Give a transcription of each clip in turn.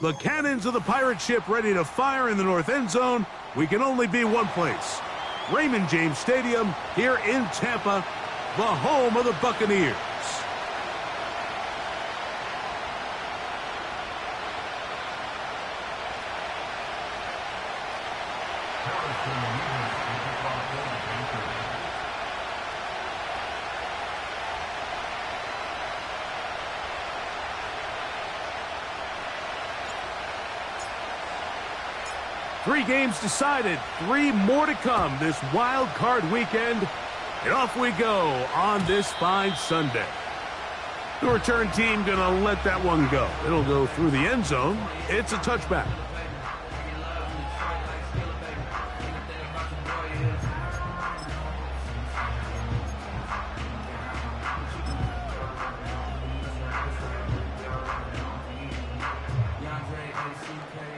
The cannons of the pirate ship ready to fire in the north end zone. We can only be one place. Raymond James Stadium here in Tampa, the home of the Buccaneers. Three games decided, three more to come this wild card weekend. And off we go on this fine Sunday. The return team going to let that one go. It'll go through the end zone. It's a touchback.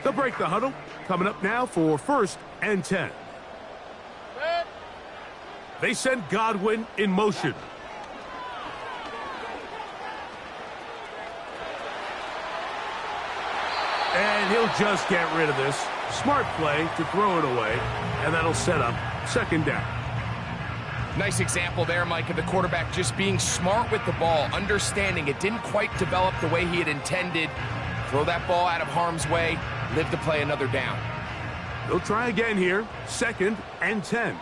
They'll break the huddle. Coming up now for 1st and 10. They send Godwin in motion. And he'll just get rid of this. Smart play to throw it away. And that'll set up 2nd down. Nice example there, Mike, of the quarterback just being smart with the ball, understanding it didn't quite develop the way he had intended. Throw that ball out of harm's way, live to play another down. They'll try again here. 2nd and 10.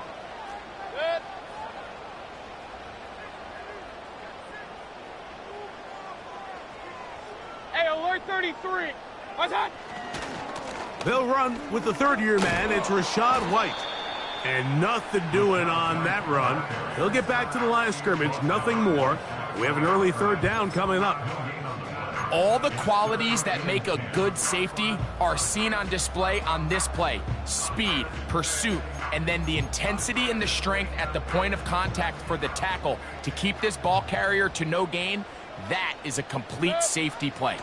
Hey, alert 33. What's that? They'll run with the third-year man. It's Rashad White. And nothing doing on that run. He'll get back to the line of scrimmage. Nothing more. We have an early 3rd down coming up. All the qualities that make a good safety are seen on display on this play. Speed, pursuit, and then the intensity and the strength at the point of contact for the tackle to keep this ball carrier to no gain. That is a complete safety play.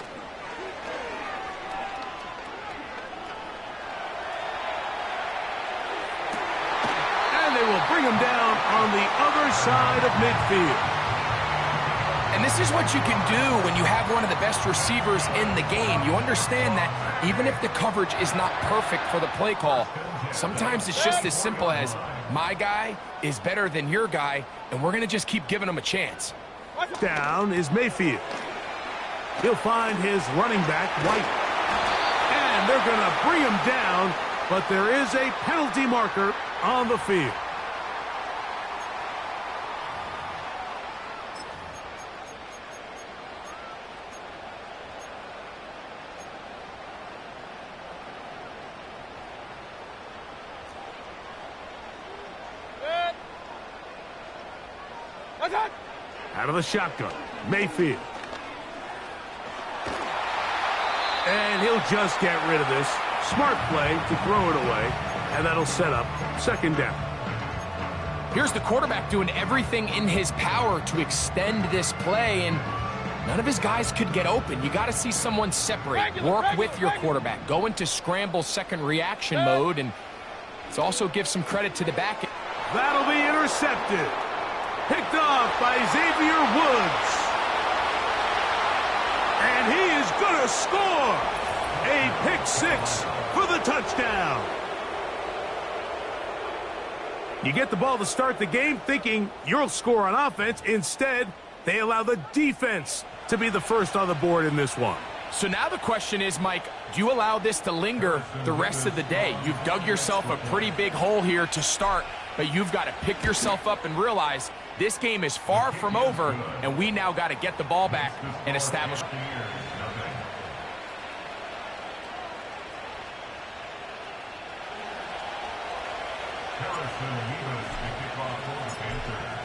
And they will bring him down on the other side of midfield. And this is what you can do when you have one of the best receivers in the game. You understand that even if the coverage is not perfect for the play call, sometimes it's just as simple as my guy is better than your guy, and we're going to just keep giving him a chance. Down is Mayfield. He'll find his running back, White. And they're going to bring him down, but there is a penalty marker on the field. Out of the shotgun, Mayfield. And he'll just get rid of this. Smart play to throw it away, and that'll set up 2nd down. Here's the quarterback doing everything in his power to extend this play, and none of his guys could get open. You got to see someone separate, work with your quarterback, go into scramble second reaction mode, and let's also give some credit to the back. That'll be intercepted. Picked off by Xavier Woods. And he is going to score. A pick-6 for the touchdown. You get the ball to start the game thinking you'll score on offense. Instead, they allow the defense to be the first on the board in this one. So now the question is, Mike, do you allow this to linger the rest of the day? You've dug yourself a pretty big hole here to start, but you've got to pick yourself up and realize this game is far from over, and we now got to get the ball back and establish.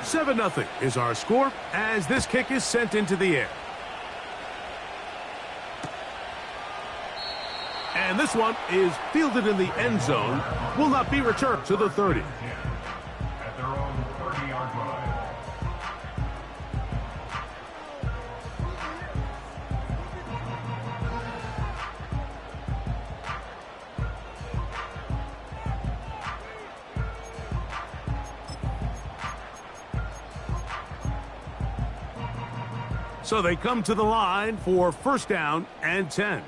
Seven 0 is our score as this kick is sent into the air. And this one is fielded in the end zone. Will not be returned to the 30. At their own 30-yard line. So they come to the line for 1st down and 10.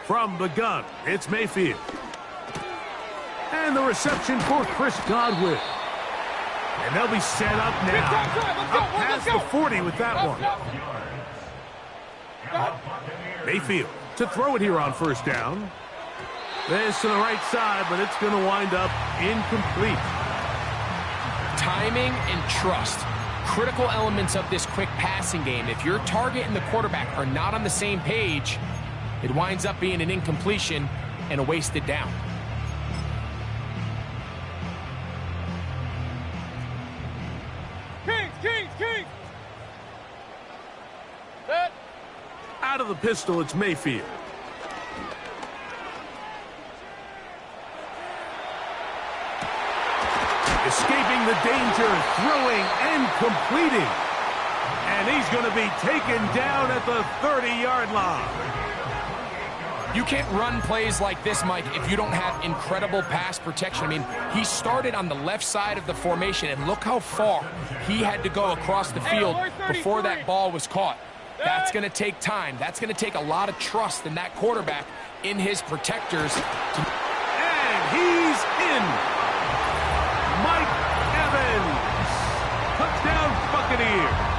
From the gun, it's Mayfield. And the reception for Chris Godwin. And they'll be set up now. Up past the 40 with that one. Mayfield to throw it here on first down. This to the right side, but it's going to wind up incomplete. Timing and trust. Critical elements of this quick passing game. If your target and the quarterback are not on the same page, it winds up being an incompletion and a wasted down. Kings! Set. Out of the pistol, it's Mayfield. Escaping the danger, throwing and completing. And he's going to be taken down at the 30-yard line. You can't run plays like this, Mike, if you don't have incredible pass protection. I mean, he started on the left side of the formation, and look how far he had to go across the field before that ball was caught. That's going to take time. That's going to take a lot of trust in that quarterback in his protectors. And he's in. Mike Evans. Touchdown Buccaneers.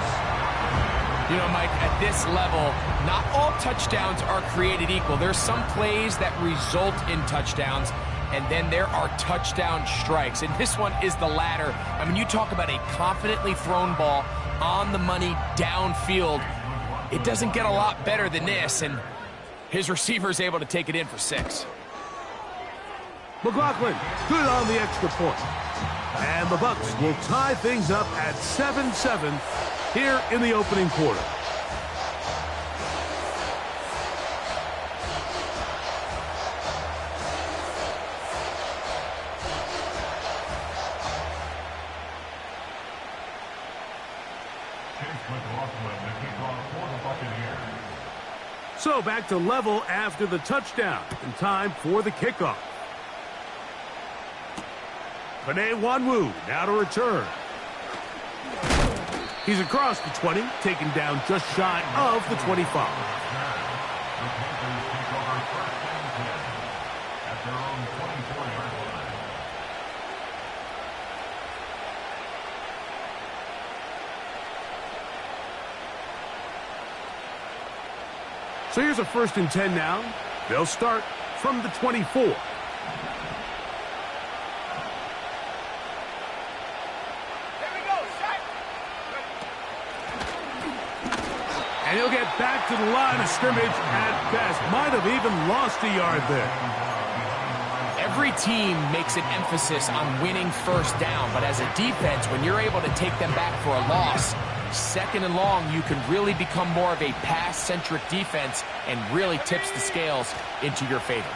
You know, Mike, at this level, not all touchdowns are created equal. There's some plays that result in touchdowns, and then there are touchdown strikes. And this one is the latter. I mean, you talk about a confidently thrown ball on the money downfield. It doesn't get a lot better than this, and his receiver is able to take it in for 6. McLaughlin, good on the extra point. And the Bucs will tie things up at 7-7 here in the opening quarter. So back to level after the touchdown, and time for the kickoff. Panay Wanwu now to return. He's across the 20, taken down just shy of the 25. So here's a 1st and 10 now. They'll start from the 24. And he'll get back to the line of scrimmage at best. Might have even lost a yard there. Every team makes an emphasis on winning first down, but as a defense, when you're able to take them back for a loss, 2nd and long, you can really become more of a pass-centric defense and really tips the scales into your favor.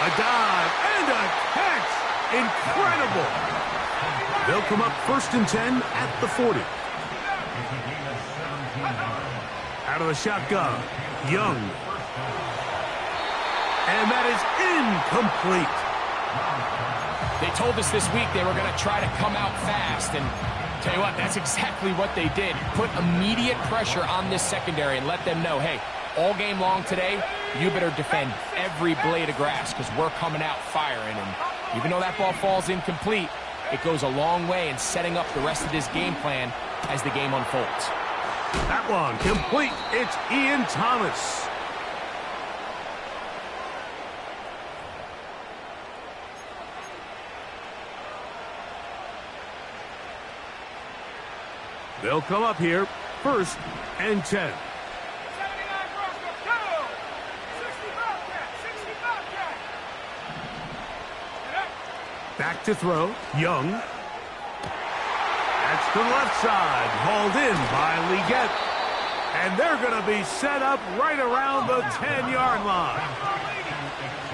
A dive and a catch. Incredible. They'll come up 1st and 10 at the 40. Out of the shotgun, Young. And that is incomplete. They told us this week they were going to try to come out fast, and tell you what, that's exactly what they did. Put immediate pressure on this secondary and let them know, hey, all game long today, you better defend every blade of grass because we're coming out firing. And even though that ball falls incomplete, it goes a long way in setting up the rest of this game plan as the game unfolds. That one complete. It's Ian Thomas. They'll come up here, 1st and 10. 79 Roscoe, go! 60 Bobcat, 60 Bobcat! Back to throw, Young. That's to the left side, hauled in by Leggett. And they're going to be set up right around the 10-yard line.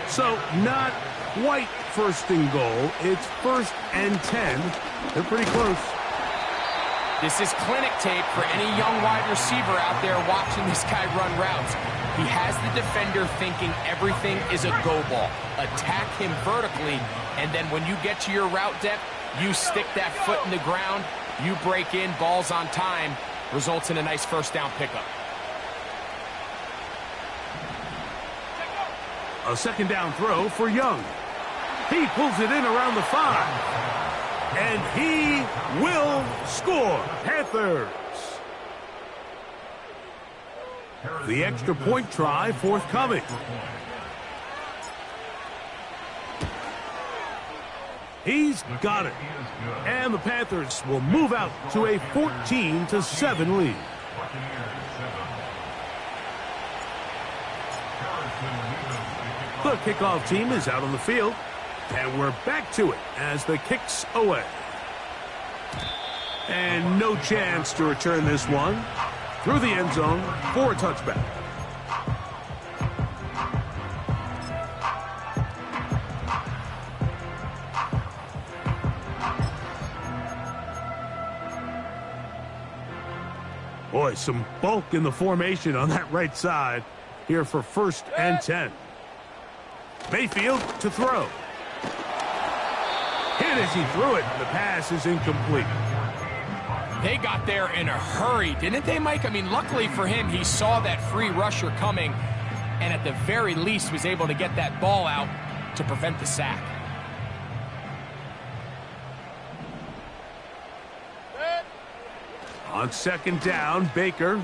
So not quite 1st and goal. It's 1st and 10. They're pretty close. This is clinic tape for any young wide receiver out there watching this guy run routes. He has the defender thinking everything is a go ball. Attack him vertically, and then when you get to your route depth, you stick that foot in the ground, you break in, balls on time, results in a nice 1st down pickup. A second down throw for Young. He pulls it in around the 5. And he will score. Panthers. The extra point try forthcoming. He's got it. And the Panthers will move out to a 14-7 lead. The kickoff team is out on the field. And we're back to it as the kick's away. And no chance to return this one through the end zone for a touchback. Boy, some bulk in the formation on that right side here for 1st and 10. Mayfield to throw. Hit as he threw it. The pass is incomplete. They got there in a hurry, didn't they, Mike? I mean, luckily for him, he saw that free rusher coming and at the very least was able to get that ball out to prevent the sack. On second down, Baker.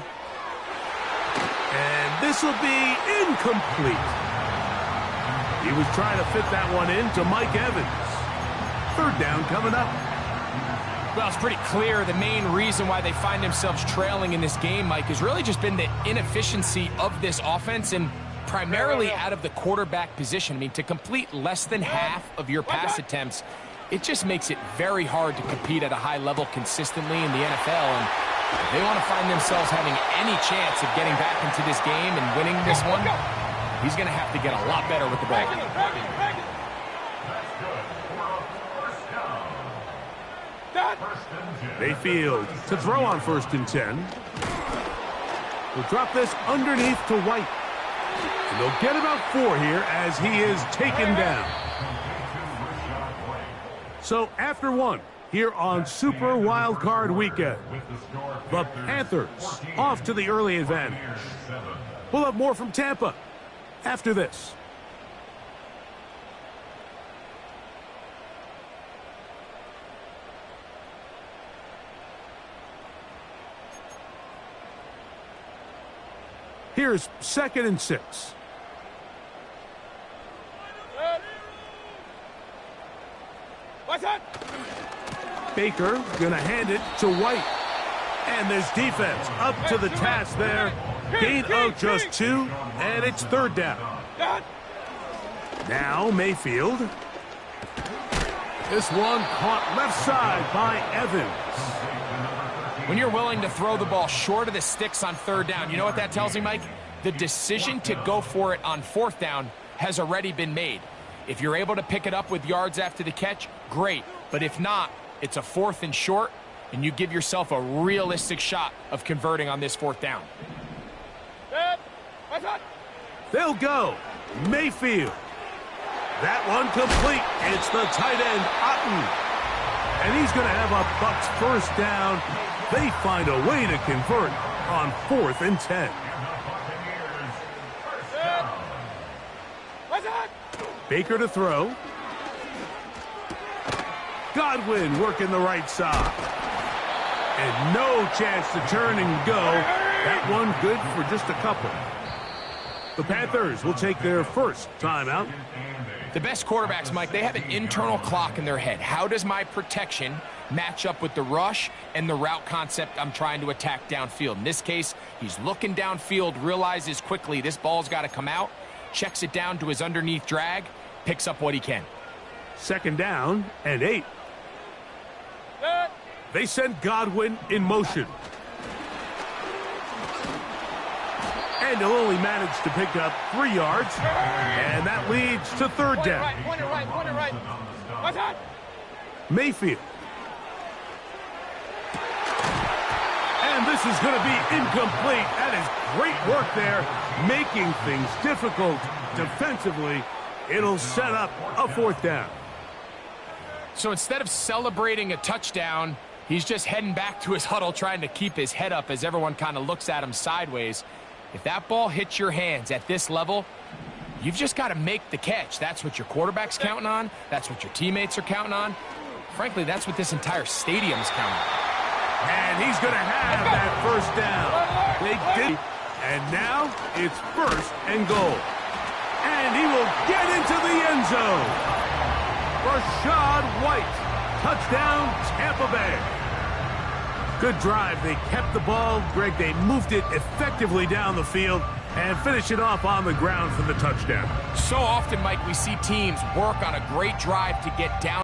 And this will be incomplete. He was trying to fit that one in to Mike Evans. 3rd down coming up. Well, it's pretty clear the main reason why they find themselves trailing in this game, Mike, has really just been the inefficiency of this offense and primarily out of the quarterback position. I mean, to complete less than half of your pass attempts, it just makes it very hard to compete at a high level consistently in the NFL. And if they want to find themselves having any chance of getting back into this game and winning this one, he's going to have to get a lot better with the ball. Mayfield to throw on 1st and 10. We'll drop this underneath to White. And they'll get about 4 here as he is taken down. So after 1 here on Super Wild Card Weekend, the Panthers off to the early advantage. We'll have more from Tampa after this. Here's 2nd and 6. Baker gonna hand it to White. And there's defense up to the task there. Gain of just 2, and it's 3rd down. Now Mayfield. This one caught left side by Evans. When you're willing to throw the ball short of the sticks on 3rd down, you know what that tells me, Mike? The decision to go for it on 4th down has already been made. If you're able to pick it up with yards after the catch, great. But if not, it's a 4th and short, and you give yourself a realistic shot of converting on this 4th down. They'll go. Mayfield. That one complete. It's the tight end, Otten. And he's going to have a Bucs 1st down. They find a way to convert on 4th and 10. Baker to throw. Godwin working the right side. And no chance to turn and go. That one good for just a couple. The Panthers will take their 1st timeout. The best quarterbacks, Mike, they have an internal clock in their head. How does my protection match up with the rush and the route concept I'm trying to attack downfield? In this case, he's looking downfield, realizes quickly this ball's got to come out, checks it down to his underneath drag, picks up what he can. 2nd down and 8. They send Godwin in motion. And he'll only manage to pick up 3 yards. And that leads to 3rd down. Mayfield. And this is going to be incomplete. That is great work there, making things difficult defensively. It'll set up a 4th down. So instead of celebrating a touchdown, he's just heading back to his huddle trying to keep his head up as everyone kind of looks at him sideways. If that ball hits your hands at this level, You've just got to make the catch. That's what your quarterback's counting on. That's what your teammates are counting on. Frankly, that's what this entire stadium's counting on. And he's going to have that first down. They did. And now it's first and goal. And he will get into the end zone. Rashad White. Touchdown, Tampa Bay. Good drive. They kept the ball. Greg, they moved it effectively down the field and finish it off on the ground for the touchdown. So often, Mike, we see teams work on a great drive to get down